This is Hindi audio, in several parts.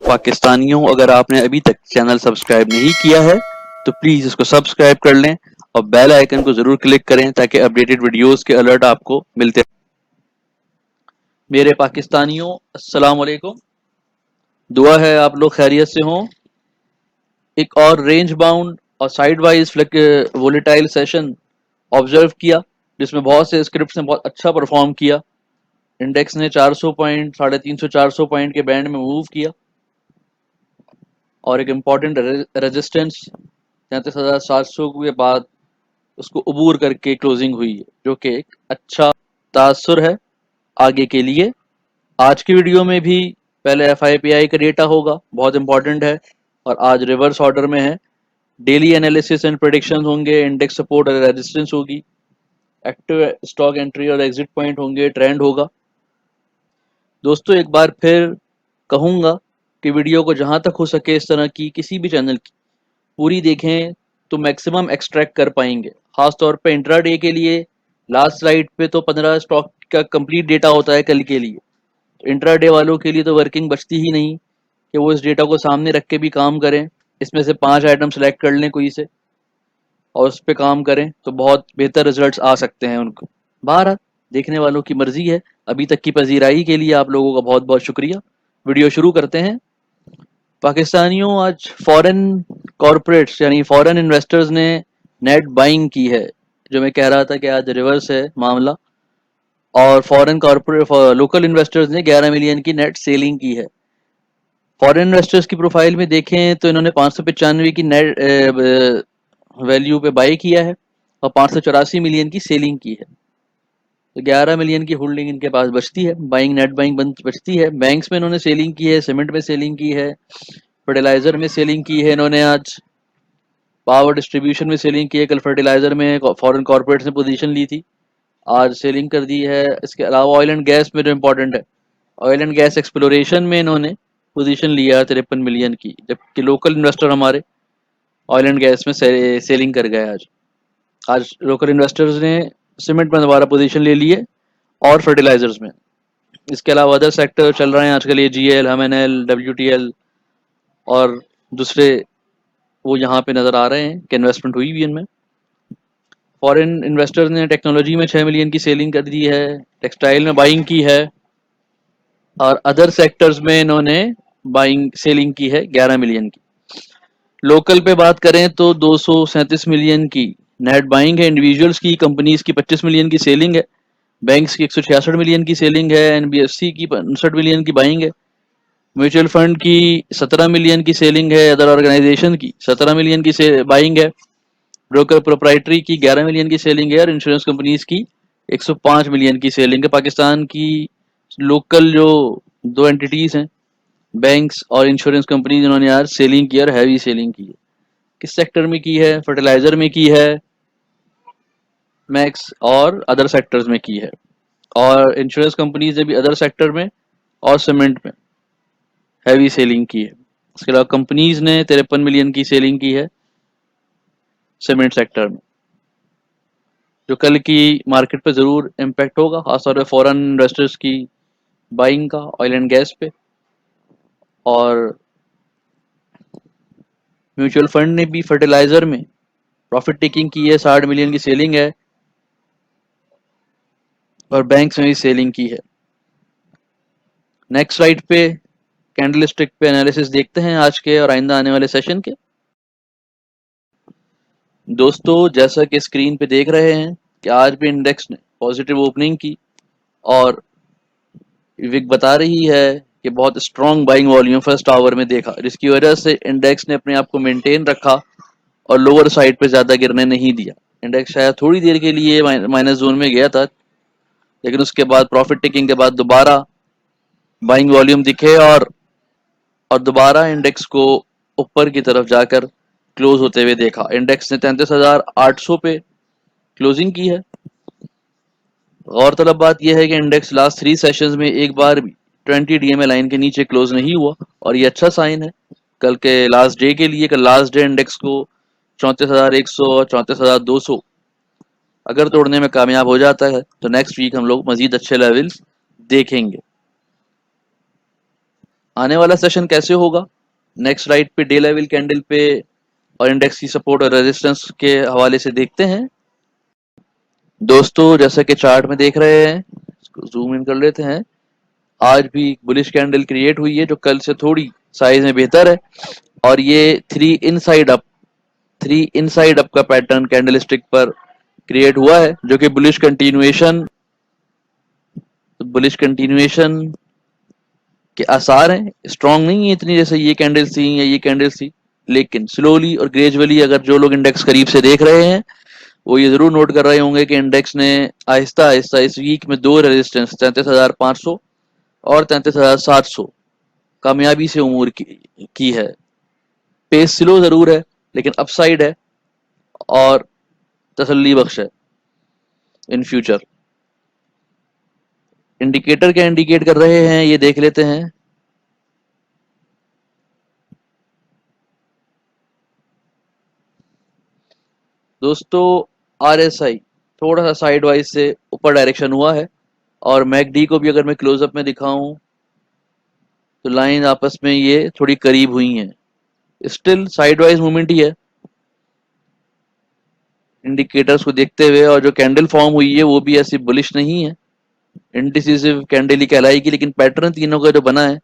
पाकिस्तानियों, अगर आपने अभी तक चैनल सब्सक्राइब नहीं किया है तो प्लीज़ इसको सब्सक्राइब कर लें और बेल आइकन को ज़रूर क्लिक करें ताकि अपडेटेड वीडियोस के अलर्ट आपको मिलते रहें। मेरे पाकिस्तानियों, अस्सलाम वालेकुम। दुआ है आप लोग खैरियत से हों। एक और रेंज बाउंड और side wise volatile session observe किया जिसमें बहुत से स्क्रिप्ट्स ने बहुत अच्छा परफॉर्म किया। इंडेक्स ने 400 पॉइंट 350 400 पॉइंट के बैंड में मूव किया और एक इम्पॉर्टेंट रेजिस्टेंस 33,700 के बाद उसको अबूर करके क्लोजिंग हुई है, जो कि एक अच्छा तासुर है आगे के लिए। आज की वीडियो में भी पहले एफआईपीआई का डेटा होगा, बहुत इंपॉर्टेंट है, और आज रिवर्स ऑर्डर में है। डेली एनालिसिस एंड प्रेडिक्शंस होंगे, इंडेक्स सपोर्ट और रेजिस्टेंस होगी, एक्टिव स्टॉक एंट्री और एग्जिट पॉइंट होंगे, ट्रेंड होगा। दोस्तों, एक बार फिर कहूँगा कि वीडियो को जहाँ तक हो सके इस तरह की किसी भी चैनल की पूरी देखें तो मैक्सिमम एक्सट्रैक्ट कर पाएंगे। खास तौर पे इंट्राडे के लिए लास्ट स्लाइड पे तो 15 स्टॉक का कंप्लीट डेटा होता है कल के लिए। तो इंट्राडे वालों के लिए तो वर्किंग बचती ही नहीं कि वो इस डेटा को सामने रख के भी काम करें। इसमें से 5 आइटम सेलेक्ट कर लें कोई से और उस पर काम करें तो बहुत बेहतर रिजल्ट्स आ सकते हैं उनको। बाहर देखने वालों की मर्जी है। अभी तक की पजीराई के लिए आप लोगों का बहुत बहुत शुक्रिया। वीडियो शुरू करते हैं। पाकिस्तानियों, आज फॉरेन कॉरपोरेट्स यानी फॉरेन इन्वेस्टर्स ने नेट बाइंग की है, जो मैं कह रहा था कि आज रिवर्स है मामला, और फॉरेन कॉरपोरेट लोकल इन्वेस्टर्स ने 11 मिलियन की नेट सेलिंग की है। फॉरेन इन्वेस्टर्स की प्रोफाइल में देखें तो इन्होंने 595 की नेट वैल्यू पे बाई किया है और 584 मिलियन की सेलिंग की है। तो 11 मिलियन की होल्डिंग इनके पास बचती है, बाइंग नेट बाइंग बचती है। बैंक्स में इन्होंने सेलिंग की है, सीमेंट में सेलिंग की है, फर्टिलाइजर में सेलिंग की है इन्होंने आज, पावर डिस्ट्रीब्यूशन में सेलिंग की है। कल फर्टिलाइजर में फॉरेन कॉर्पोरेट्स ने पोजीशन ली थी, आज सेलिंग कर दी है। इसके अलावा ऑयल एंड गैस में जो इंपॉर्टेंट है, ऑयल एंड गैस एक्सप्लोरेशन में इन्होंने पोजीशन लिया है 53 मिलियन की, जबकि लोकल इन्वेस्टर हमारे ऑयल एंड गैस में सेलिंग कर गए। आज लोकल इन्वेस्टर्स ने सीमेंट में दोबारा पोजीशन ले ली है और फर्टिलाइजर्स में। इसके अलावा अदर सेक्टर चल रहे हैं आजकल, ये जीएल, हमएनएल, डब्ल्यूटीएल और दूसरे वो यहाँ पे नज़र आ रहे हैं कि इन्वेस्टमेंट हुई भी इनमें। फॉरेन इन्वेस्टर्स ने टेक्नोलॉजी में 6 मिलियन की सेलिंग कर दी है, टेक्सटाइल में बाइंग की है और अदर सेक्टर्स में इन्होंने बाइंग सेलिंग की है 11 मिलियन की। लोकल पे बात करें तो 237 मिलियन की नेट बाइंग है, इंडिविजुअल्स की, कंपनीज की 25 मिलियन की सेलिंग है, बैंक्स की 166 मिलियन की सेलिंग है, एनबीएफसी की 59 मिलियन की बाइंग है, म्यूचुअल फंड की 17 मिलियन की सेलिंग है, अदर ऑर्गेनाइजेशन की 17 मिलियन की बाइंग है, ब्रोकर प्रोप्राइटरी की 11 मिलियन की सेलिंग है और इंश्योरेंस कंपनीज की 105 मिलियन की सेलिंग है। पाकिस्तान की लोकल जो दो एंटिटीज हैं, बैंक्स और इंश्योरेंस कंपनीज, इन्होंने यार सेलिंग की और हैवी सेलिंग की है। किस सेक्टर में की है? फर्टिलाइजर में की है, मैक्स और अदर सेक्टर्स में की है, और इंश्योरेंस कंपनीज ने भी अदर सेक्टर में और सीमेंट में हैवी सेलिंग की है। इसके अलावा कंपनीज ने 53 मिलियन की सेलिंग की है सीमेंट सेक्टर में, जो कल की मार्केट पे ज़रूर इम्पैक्ट होगा, खासतौर पर फॉरेन इन्वेस्टर्स की बाइंग का ऑयल एंड गैस पे। और म्यूचुअल फंड ने भी फर्टिलाइजर में प्रॉफिट टेकिंग की है, 60 मिलियन की सेलिंग है, और बैंक्स में भी सेलिंग की है। नेक्स्ट स्लाइड पे कैंडल स्टिक पे एनालिसिस देखते हैं आज के और आइंदा आने वाले सेशन के। दोस्तों, जैसा कि स्क्रीन पे देख रहे हैं कि आज भी इंडेक्स ने पॉजिटिव ओपनिंग की और विक बता रही है कि बहुत strong buying volume first hour में देखा, जिसकी वजह से इंडेक्स ने अपने आप को मेंटेन रखा और लोअर साइड पे ज़्यादा गिरने नहीं दिया। इंडेक्स शायद थोड़ी देर के लिए माइनस जोन में गया था, लेकिन उसके बाद प्रॉफिट टेकिंग के बाद दोबारा बाइंग वॉल्यूम दिखे और दोबारा इंडेक्स को ऊपर की तरफ जाकर क्लोज होते हुए देखा। इंडेक्स ने 33,800 पे क्लोजिंग की है। गौरतलब बात यह है कि इंडेक्स लास्ट 3 सेशंस में एक बार भी 20 डीएमए लाइन के नीचे क्लोज नहीं हुआ और ये अच्छा साइन है कल के लास्ट डे के लिए। कल लास्ट डे इंडेक्स को 34,100 और 34,200 अगर तोड़ने में कामयाब हो जाता है तो नेक्स्ट वीक हम लोग मजीद अच्छे लेवल्स देखेंगे। आने वाला सेशन कैसे होगा, नेक्स्ट राइट पे डे लेवल कैंडल पे और इंडेक्स की सपोर्ट और रेजिस्टेंस के हवाले से देखते हैं। दोस्तों जैसा कि चार्ट में देख रहे हैं, इसको जूम इन कर लेते हैं। आज भी बुलिश कैंडल क्रिएट हुई है जो कल से थोड़ी साइज में बेहतर है, और ये थ्री इनसाइड अप का पैटर्न कैंडलस्टिक पर क्रिएट हुआ है, जो कि बुलिश कंटिन्यूएशन के आसार हैं। स्ट्रांग नहीं है इतनी जैसे ये कैंडल्स थी या ये कैंडल्स थी, लेकिन स्लोली और ग्रेजुअली अगर जो लोग इंडेक्स करीब से देख रहे हैं वो ये जरूर नोट कर रहे होंगे कि इंडेक्स ने आहिस्ता आहिस्ता इस वीक में दो रेजिस्टेंस 33,500 और 33,700 कामयाबी से उमूर की है। पेस स्लो जरूर है लेकिन अपसाइड है और तसल्ली बख्श है इन फ्यूचर। इंडिकेटर क्या इंडिकेट कर रहे हैं ये देख लेते हैं। दोस्तों RSI थोड़ा सा साइड वाइज से ऊपर डायरेक्शन हुआ है, और मैकडी को भी अगर मैं क्लोजअप में दिखाऊं तो लाइन आपस में ये थोड़ी करीब हुई हैं। स्टिल साइड वाइज मूवमेंट ही है इंडिकेटर्स को देखते हुए, और जो कैंडल फॉर्म हुई है वो भी ऐसी बुलिश नहीं है, इंडिसिसिव कैंडल ही कहलाएगी, लेकिन पैटर्न तीनों का जो बना है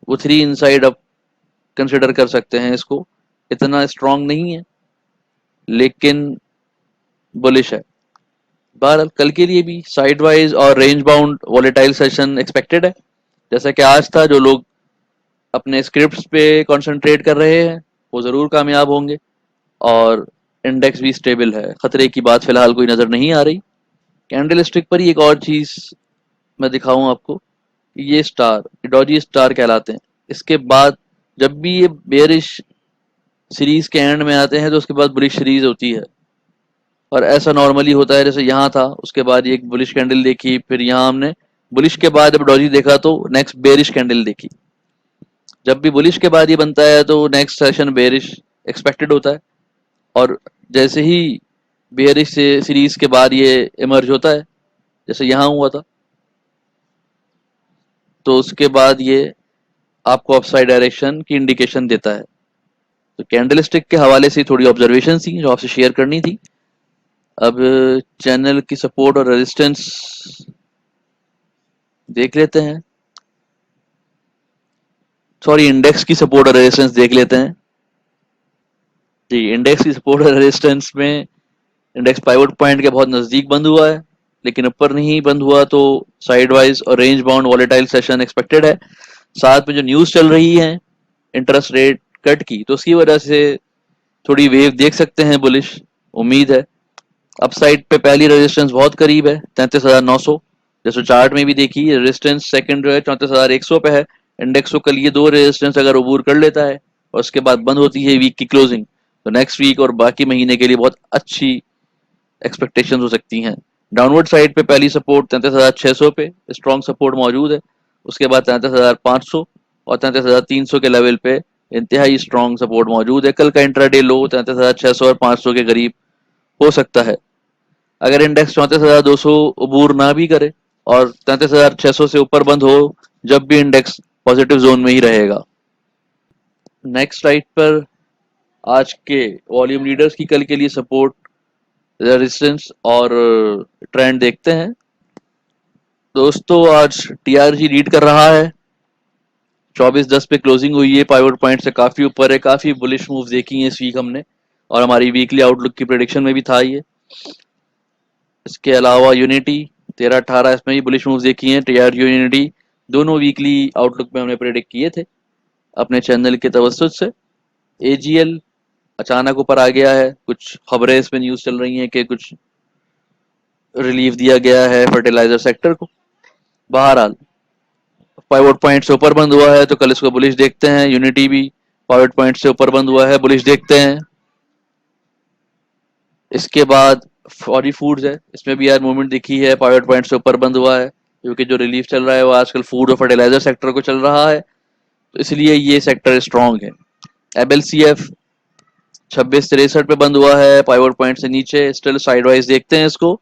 वो थ्री इनसाइड अप कंसिडर कर सकते हैं इसको। इतना स्ट्रांग नहीं है लेकिन बुलिश है। बहरहाल कल के लिए भी साइड वाइज और range bound volatile session expected है, जैसा कि आज था। जो लोग अपने स्क्रिप्ट्स पे कंसंट्रेट कर रहे हैं वो ज़रूर कामयाब होंगे, और इंडेक्स भी स्टेबल है, खतरे की बात फिलहाल कोई नज़र नहीं आ रही। कैंडल स्टिक पर ही एक और चीज़ मैं दिखाऊं आपको, ये स्टार डॉजी स्टार कहलाते हैं। इसके बाद जब भी ये बेरिश सीरीज के एंड में आते हैं तो उसके बाद बुलिश सीरीज होती है, और ऐसा नॉर्मली होता है। जैसे यहाँ था, उसके बाद ये एक बुलिश कैंडल देखी, फिर यहाँ हमने बुलिश के बाद जब डॉजी देखा तो नेक्स्ट बेरिश कैंडल देखी। जब भी बुलिश के बाद ये बनता है तो नेक्स्ट सेशन बेरिश एक्सपेक्टेड होता है, और जैसे ही बेरिश से सीरीज के बाद ये इमर्ज होता है जैसे यहाँ हुआ था, तो उसके बाद ये आपको अपसाइड डायरेक्शन की इंडिकेशन देता है। तो कैंडलस्टिक के हवाले से थोड़ी ऑब्जर्वेशन थी जो आपसे शेयर करनी थी। अब चैनल की सपोर्ट और रेजिस्टेंस देख लेते हैं, सॉरी इंडेक्स की सपोर्ट और रेजिस्टेंस देख लेते हैं। जी, इंडेक्स की सपोर्ट और रेजिस्टेंस में इंडेक्स पाइवट पॉइंट के बहुत नज़दीक बंद हुआ है, लेकिन ऊपर नहीं बंद हुआ, तो साइड वाइज और range bound volatile session expected है। साथ में जो न्यूज़ चल रही है इंटरेस्ट रेट कट की, तो उसकी वजह से थोड़ी वेव देख सकते हैं बुलिश, उम्मीद है। अपसाइड पे पहली रेजिस्टेंस बहुत करीब है 33,900, जैसे चार्ट में भी देखी। रेजिस्टेंस सेकंड जो है 34,100 पे है। इंडेक्स को कल ये दो रेजिस्टेंस अगर अबूर कर लेता है और उसके बाद बंद होती है वीक की क्लोजिंग, तो नेक्स्ट वीक और बाकी महीने के लिए बहुत अच्छी एक्सपेक्टेशन हो सकती हैं। डाउनवर्ड साइड पे पहली सपोर्ट 33,600 पे स्ट्रॉन्ग सपोर्ट मौजूद है, उसके बाद 33,500 और 33,300 के लेवल पे इंतहाई स्ट्रॉन्ग सपोर्ट मौजूद है। कल का इंट्राडे लो 33,600 और 500 के करीब हो सकता है। अगर इंडेक्स 34,200 अबूर ना भी करे और 33,600 से ऊपर बंद हो, जब भी इंडेक्स पॉजिटिव जोन में ही रहेगा। नेक्स्ट राइट पर आज के वॉल्यूम लीडर्स की कल के लिए सपोर्ट, रेजिस्टेंस और ट्रेंड देखते हैं। दोस्तों आज टीआरजी लीड कर रहा है, 24.10 पे क्लोजिंग हुई है, पाइवट पॉइंट से काफी ऊपर है। काफी बुलिश मूव देखी है इस वीक हमने, और हमारी वीकली आउटलुक की प्रेडिक्शन में भी था ये। इसके अलावा यूनिटी 13-18 इसमें भी बुलिश मूव देखी है। टीआरजी यूनिटी दोनों वीकली आउटलुक में हमने प्रेडिक्ट किए थे अपने चैनल के तवज्जुद से। एजीएल अचानक ऊपर आ गया है, कुछ खबरें इसमें न्यूज चल रही हैं कि कुछ रिलीफ दिया गया है फर्टिलाइजर सेक्टर को। बहरहाल पाइवट पॉइंट से ऊपर बंद हुआ है तो कल इसको बुलिश देखते हैं। यूनिटी भी पाइवट पॉइंट से ऊपर बंद हुआ है, बुलिश देखते हैं। इसके बाद फॉरी फूड्स है, इसमें भी यार मूवमेंट दिखी है, पाइवट पॉइंट से ऊपर बंद हुआ है, क्योंकि जो रिलीफ चल रहा है वो आजकल फूड और फर्टिलाइजर सेक्टर को चल रहा है, तो इसलिए ये सेक्टर स्ट्रांग है। एबएलसीएफ 2663 पे बंद हुआ है, पाइवट पॉइंट से नीचे, स्टिल साइडवाइज देखते हैं इसको।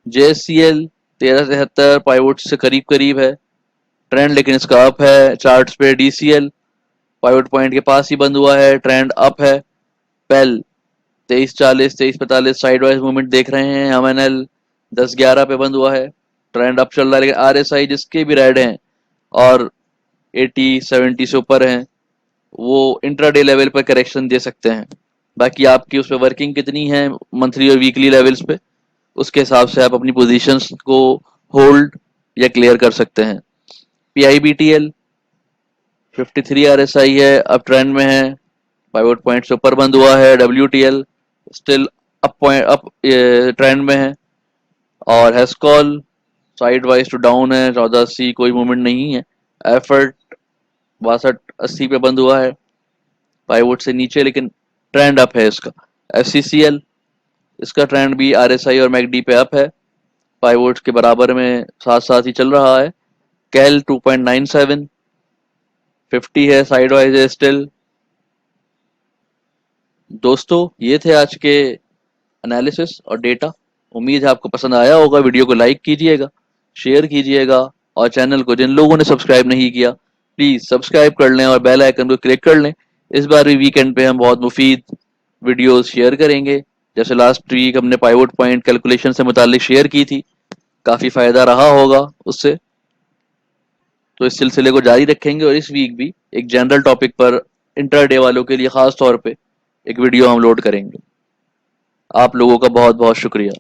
जेएससीएल 1373 पाइवट से करीब करीब है, ट्रेंड लेकिन इसका अप है। चार्ट्स पे DCL पाइवट पॉइंट के पास ही बंद हुआ है, ट्रेंड अप है। पेल 2340 2345 साइडवाइज मूवमेंट देख रहे हैं हम। NL 1011 पे बंद हुआ है, ट्रेंड अप चल रहा है। लेकिन RSI जिसके भी रेड हैं और 80-70 से ऊपर हैं वो इंट्राडे लेवल पर करेक्शन दे सकते हैं। बाकी आपकी उस पर वर्किंग कितनी है मंथली और वीकली लेवल्स पे, उसके हिसाब से आप अपनी पोजीशंस को होल्ड या क्लियर कर सकते हैं। PIBTL 53 RSI है, अब ट्रेंड में है, पाइवट पॉइंट से ऊपर बंद हुआ है। WTL still up point up trend में है। और हेस्कॉल साइड वाइज टू डाउन है, 1480 कोई मूवमेंट नहीं है। एफर्ट 6280 पे बंद हुआ है, पाइवट से नीचे, लेकिन ट्रेंड अप है इसका। FCCL इसका ट्रेंड भी RSI और MACD पे अप है, पाइवट के बराबर में साथ साथ ही चल रहा है। कैल 2.97 50 है, साइड वाइज है स्टिल। दोस्तों ये थे आज के एनालिसिस और डेटा। उम्मीद है आपको पसंद आया होगा। वीडियो को लाइक कीजिएगा, शेयर कीजिएगा और चैनल को जिन लोगों ने सब्सक्राइब नहीं किया प्लीज सब्सक्राइब कर लें और बेल आइकन को क्लिक कर लें। इस बार भी वीकेंड पे हम बहुत मुफीद वीडियोस शेयर करेंगे। जैसे लास्ट वीक हमने पाइवट पॉइंट कैलकुलेशन से मुतालिक शेयर की थी, काफी फायदा रहा होगा उससे, तो इस सिलसिले को जारी रखेंगे। और इस वीक भी एक जनरल टॉपिक पर इंटरडे वालों के लिए खास तौर पे एक वीडियो हम लोड करेंगे। आप लोगों का बहुत बहुत शुक्रिया।